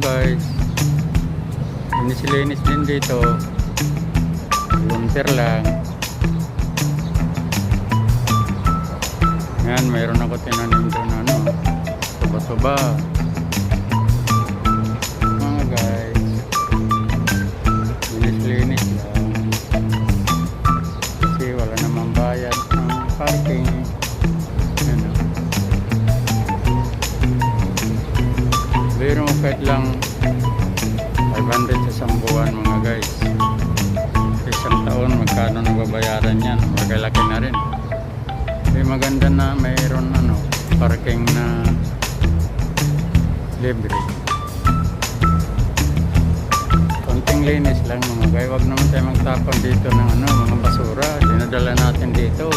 guys. Linis din dito. Volunteer lang. Yan, mayroon ako tinanim doon ano, tuba-tuba. Mga guys, linis lang. Kasi wala namang bayad ng parking. Ano. Pero kahit lang 500 sa isang buwan mga guys. Sa isang taon, magkano nababayaran yan? Magalaki na rin. May maganda na mayroon ano, parking na libre. Konting linis lang mga guys. Huwag naman tayo magtapon dito ng ano, mga basura. Dinadala natin dito.